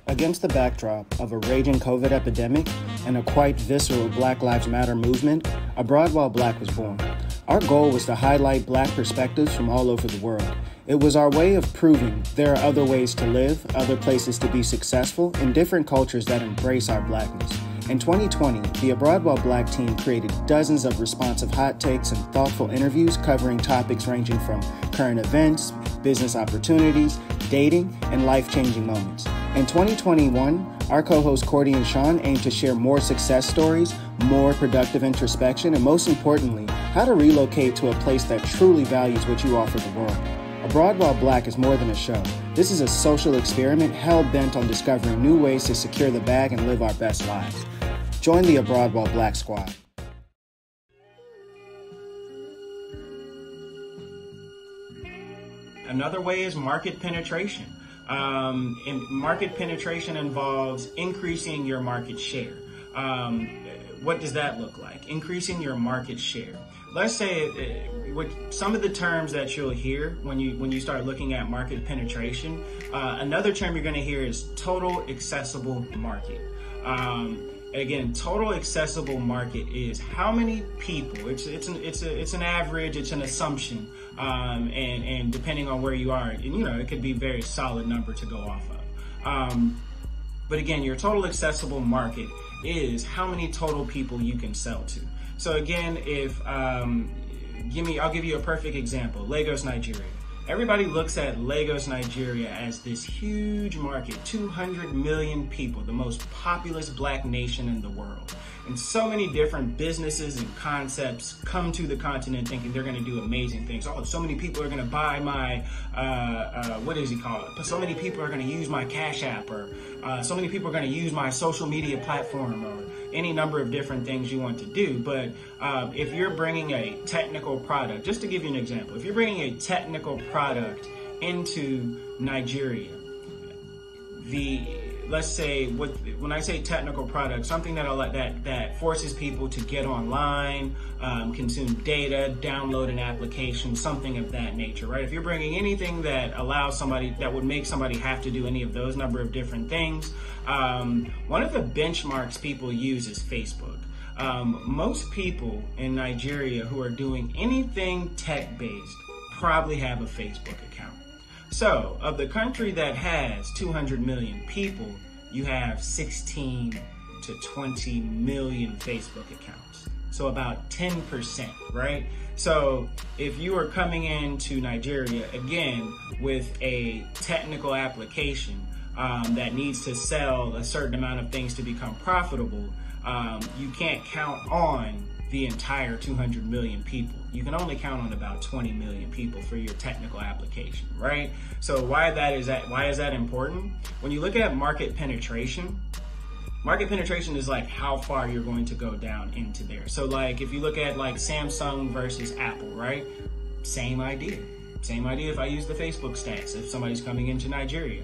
Against the backdrop of a raging COVID epidemic and a quite visceral Black Lives Matter movement, Abroad While Black was born. Our goal was to highlight Black perspectives from all over the world. It was our way of proving there are other ways to live, other places to be successful, and different cultures that embrace our Blackness. In 2020, the Abroad While Black team created dozens of responsive hot takes and thoughtful interviews covering topics ranging from current events, business opportunities, dating, and life-changing moments. In 2021, our co-hosts Cordie and Sean aim to share more success stories, more productive introspection, and most importantly, how to relocate to a place that truly values what you offer the world. Abroad While Black is more than a show. This is a social experiment hell-bent on discovering new ways to secure the bag and live our best lives. Join the Abroad While Black squad. Another way is market penetration. And market penetration involves increasing your market share. What does that look like? Increasing your market share. Let's say with some of the terms that you'll hear when you start looking at market penetration. Another term you're going to hear is total accessible market. Again, total accessible market is how many people. It's an average. It's an assumption, and depending on where you are, it could be a very solid number to go off of. But again, your total accessible market is how many total people you can sell to. So again, I'll give you a perfect example. Lagos, Nigeria. Everybody looks at Lagos, Nigeria as this huge market, 200 million people, the most populous Black nation in the world. And so many different businesses and concepts come to the continent thinking they're going to do amazing things. Oh, so many people are going to buy my, what is he called? So many people are going to use my Cash App, or so many people are going to use my social media platform, or any number of different things you want to do. But if you're bringing a technical product, just to give you an example, if you're bringing a technical product into Nigeria, let's say, when I say technical product, something that forces people to get online, consume data, download an application, something of that nature, right? If you're bringing anything that allows somebody, that would make somebody have to do any of those number of different things, one of the benchmarks people use is Facebook. Most people in Nigeria who are doing anything tech-based probably have a Facebook account. So, of the country that has 200 million people, you have 16 to 20 million Facebook accounts. So about 10%, right? So if you are coming into Nigeria, again, with a technical application that needs to sell a certain amount of things to become profitable, you can't count on the entire 200 million people. You can only count on about 20 million people for your technical application, right? So why is that important? When you look at market penetration is like how far you're going to go down into there. So like if you look at like Samsung versus Apple, right? Same idea if I use the Facebook stats, if somebody's coming into Nigeria.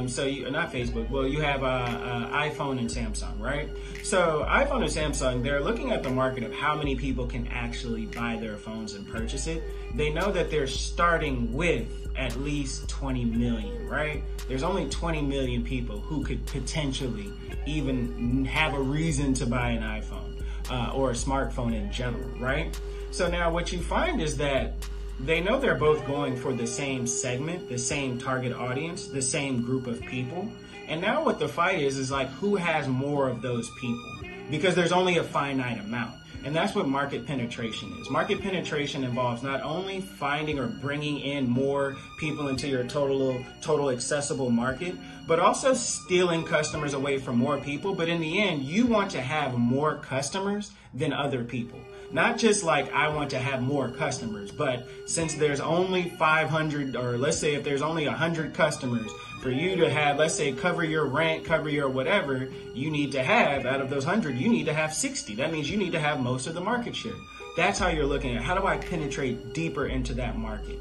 So not Facebook, well, you have iPhone and Samsung, right? So iPhone and Samsung, they're looking at the market of how many people can actually buy their phones and purchase it. They know that they're starting with at least 20 million, right? There's only 20 million people who could potentially even have a reason to buy an iPhone or a smartphone in general, right? So now what you find is that they know they're both going for the same segment, the same target audience, the same group of people. And now what the fight is like who has more of those people, because there's only a finite amount. And that's what market penetration is. Market penetration involves not only finding or bringing in more people into your total accessible market, but also stealing customers away from more people. But in the end, you want to have more customers than other people. Not just like I want to have more customers, but since there's only 500, or let's say if there's only 100 customers, for you to have, let's say, cover your rent, cover your whatever, you need to have, out of those 100, you need to have 60. That means you need to have most of the market share. That's how you're looking at how do I penetrate deeper into that market.